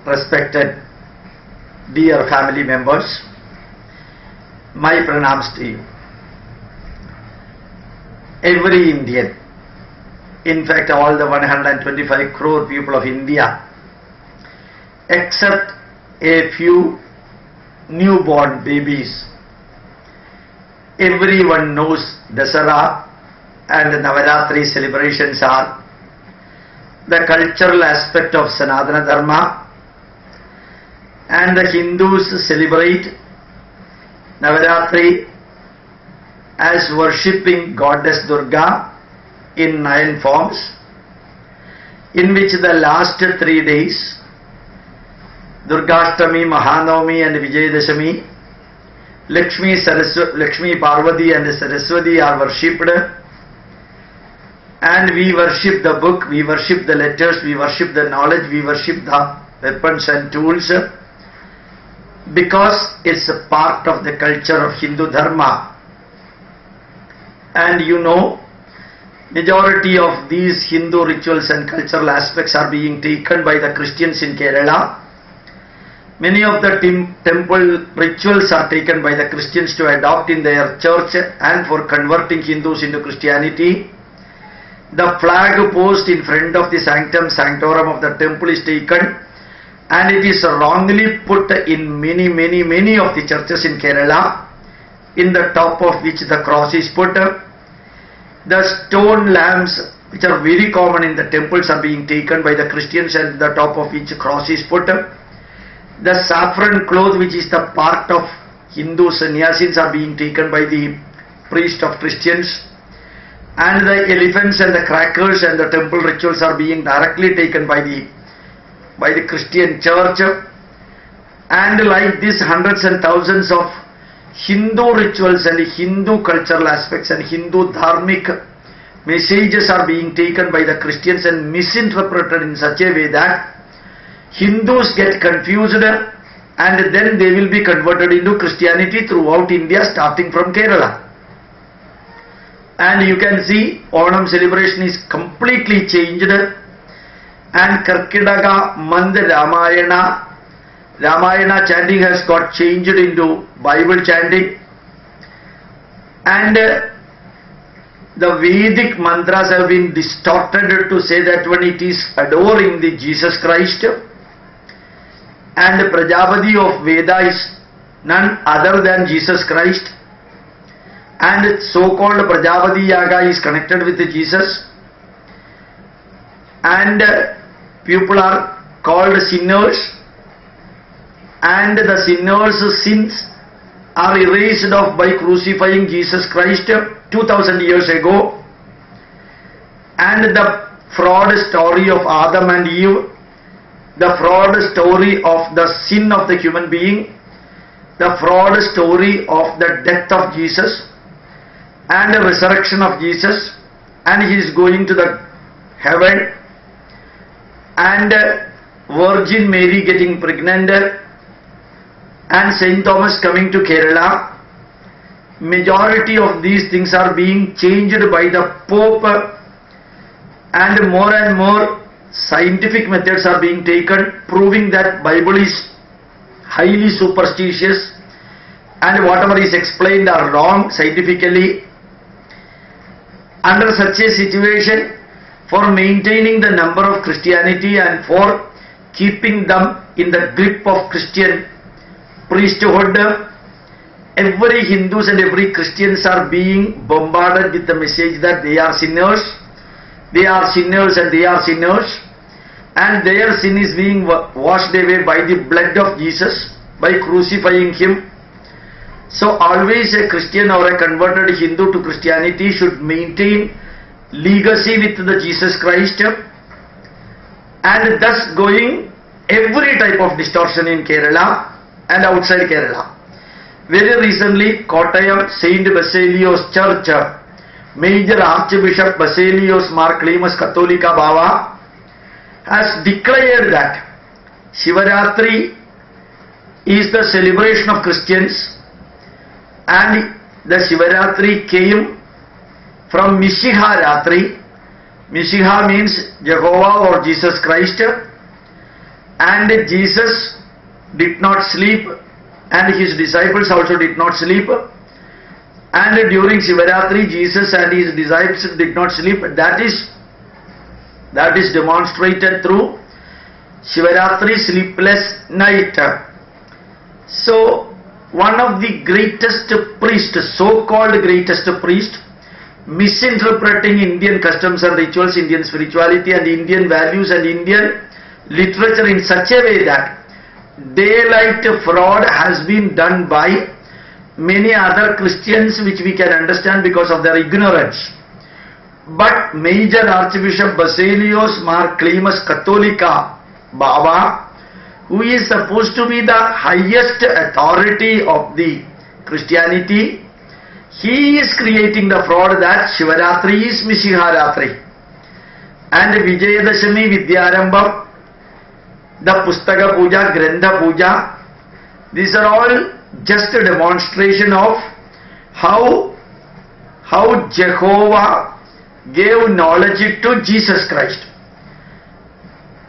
respected dear family members, my pranams to you. Every Indian, in fact all the 125 crore people of India, except a few newborn babies, everyone knows Dasara and Navaratri celebrations are the cultural aspect of Sanatana Dharma, and the Hindus celebrate Navaratri as worshipping goddess Durga in 9 forms, in which the last 3 days, Durgashtami, Mahanavami and Vijayadasami, Lakshmi, Parvati and Saraswati are worshipped, and we worship the book, we worship the letters, we worship the knowledge, we worship the weapons and tools, because it's a part of the culture of Hindu Dharma. And you know, majority of these Hindu rituals and cultural aspects are being taken by the Christians in Kerala. Many of the temple rituals are taken by the Christians to adopt in their church and for converting Hindus into Christianity. The flag post in front of the sanctum sanctorum of the temple is taken, and it is wrongly put in many of the churches in Kerala, in the top of which the cross is put. The stone lamps, which are very common in the temples, are being taken by the Christians, and the top of which cross is put. The saffron cloth, which is the part of Hindu sannyasins, are being taken by the priest of Christians, and the elephants and the crackers and the temple rituals are being directly taken by the Christian church. And like this, hundreds and thousands of Hindu rituals and Hindu cultural aspects and Hindu dharmic messages are being taken by the Christians and misinterpreted in such a way that Hindus get confused, and then they will be converted into Christianity throughout India, starting from Kerala. And you can see Onam celebration is completely changed, and Karkidaga month Ramayana chanting has got changed into Bible chanting, and the Vedic mantras have been distorted to say that when it is adoring the Jesus Christ, and the Prajapati of Veda is none other than Jesus Christ, and so-called Prajapati Yaga is connected with Jesus, and people are called sinners, and the sinners' sins are erased off by crucifying Jesus Christ 2000 years ago, and the fraud story of Adam and Eve, the fraud story of the sin of the human being, the fraud story of the death of Jesus and the resurrection of Jesus, and he is going to the heaven, and Virgin Mary getting pregnant, and Saint Thomas coming to Kerala. Majority of these things are being changed by the Pope, and more scientific methods are being taken, proving that Bible is highly superstitious and whatever is explained are wrong scientifically. Under such a situation, for maintaining the number of Christianity and for keeping them in the grip of Christian priesthood, every Hindus and every Christians are being bombarded with the message that they are sinners, they are sinners and they are sinners, and their sin is being washed away by the blood of Jesus, by crucifying him. So always a Christian or a converted Hindu to Christianity should maintain legacy with the Jesus Christ, and thus going every type of distortion in Kerala and outside Kerala. Very recently, Kottayam Saint Basilios Church, Major Archbishop Basilios Mar Clemus Catholica Bava has declared that Sivaraatri is the celebration of Christians, and the Sivaraatri came from Misiha Ratri. Misiha means Jehovah or Jesus Christ, And Jesus did not sleep, and his disciples also did not sleep. And during Sivaraatri, Jesus and his disciples did not sleep. That is demonstrated through Sivaraatri, sleepless night. So, one of the greatest priests, so-called greatest priest, misinterpreting Indian customs and rituals, Indian spirituality and Indian values and Indian literature in such a way that daylight fraud has been done by many other Christians, which we can understand because of their ignorance. But Major Archbishop Basilios Mar Clemus Catholica Baba, who is supposed to be the highest authority of the Christianity, he is creating the fraud that Sivaraatri is Misiha raatri. And Vijayadasami, Vidyarambam, the Pustaka Puja, Grantha Puja, these are all just a demonstration of how Jehovah gave knowledge to Jesus Christ.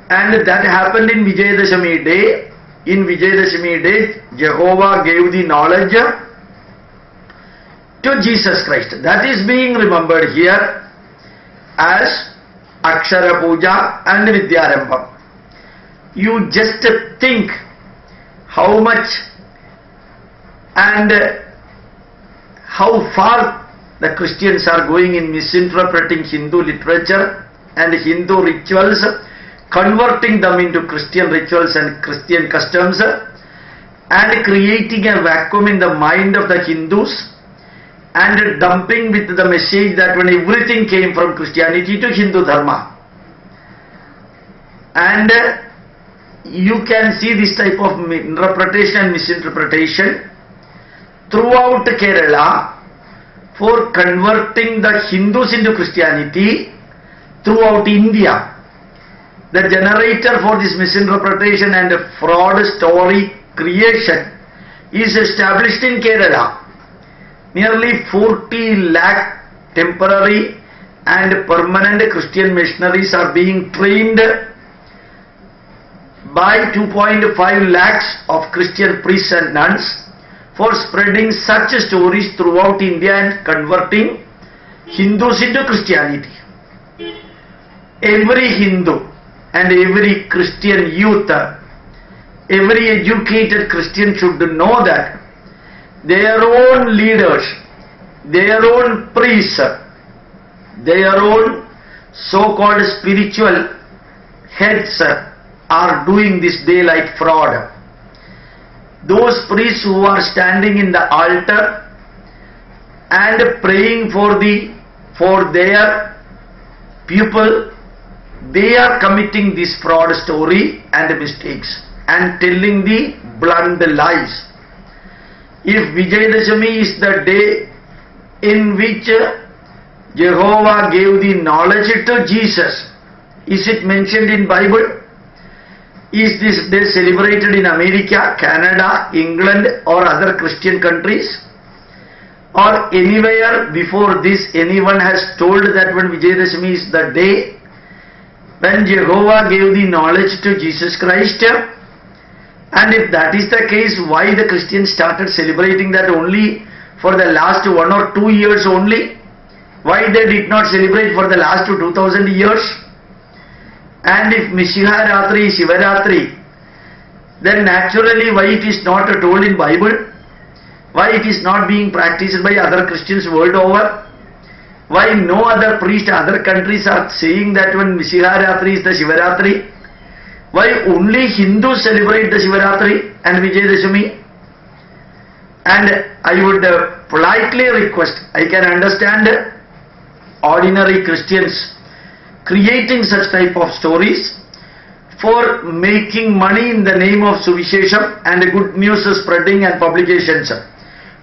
And that happened in Vijayadasami day. In Vijayadasami day, Jehovah gave the knowledge to Jesus Christ. That is being remembered here as Akshara Puja and Vidyarambam. You just think how much and how far the Christians are going in misinterpreting Hindu literature and Hindu rituals, converting them into Christian rituals and Christian customs, and creating a vacuum in the mind of the Hindus, and dumping with the message that when everything came from Christianity to Hindu Dharma. And you can see this type of interpretation and misinterpretation throughout Kerala for converting the Hindus into Christianity throughout India. The generator for this misinterpretation and fraud story creation is established in Kerala. Nearly 40 lakh temporary and permanent Christian missionaries are being trained by 2.5 lakhs of Christian priests and nuns for spreading such stories throughout India and converting Hindus into Christianity. Every Hindu and every Christian youth, every educated Christian should know that their own leaders, their own priests, their own so-called spiritual heads are doing this daylight fraud. Those priests who are standing in the altar and praying for their people, they are committing this fraud story and mistakes and telling the blunt lies. If Vijayadasami is the day in which Jehovah gave the knowledge to Jesus, is it mentioned in Bible? Is this day celebrated in America, Canada, England or other Christian countries? Or anywhere before this anyone has told that when Vijayadasami is the day when Jehovah gave the knowledge to Jesus Christ? And if that is the case, why the Christians started celebrating that only for the last 1 or 2 years only? Why they did not celebrate for the last 2000 years? And if Misiha raatri is Sivaraatri, then naturally why it is not told in Bible? Why it is not being practiced by other Christians world over? Why no other priest, other countries are saying that when Misiha raatri is the Sivaraatri? Why only Hindus celebrate the Sivaraatri and Vijayadasami? And I would politely request, I can understand ordinary Christians creating such type of stories for making money in the name of Suvishesham and good news spreading and publications.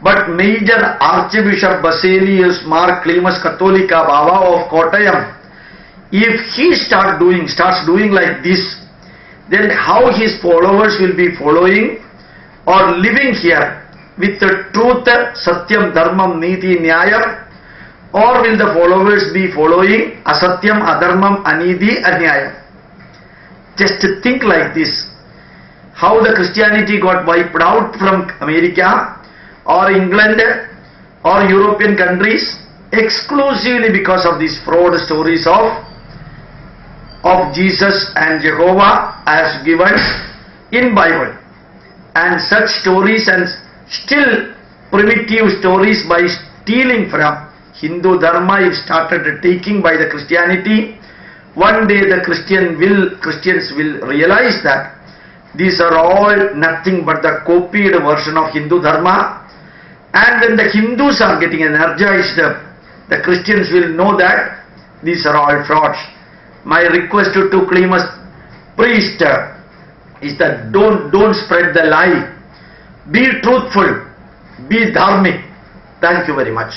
But Major Archbishop Basilios Mar Clemus Catholica Baba of Kottayam, if he starts doing like this, then how his followers will be following or living here with the truth, Satyam, Dharmam, Niti, Nyayam, or will the followers be following Asatyam, Adharmam, Anidhi, Anyayam? Just think like this. how the Christianity got wiped out from America or England or European countries exclusively because of these fraud stories of Jesus and Jehovah as given in Bible. And such stories and still primitive stories by stealing from Hindu Dharma if started taking by the Christianity, one day the Christians will realize that these are all nothing but the copied version of Hindu Dharma, and when the Hindus are getting energized, the Christians will know that these are all frauds. My request to Klimas priest is that don't spread the lie. Be truthful, be dharmic. Thank you very much.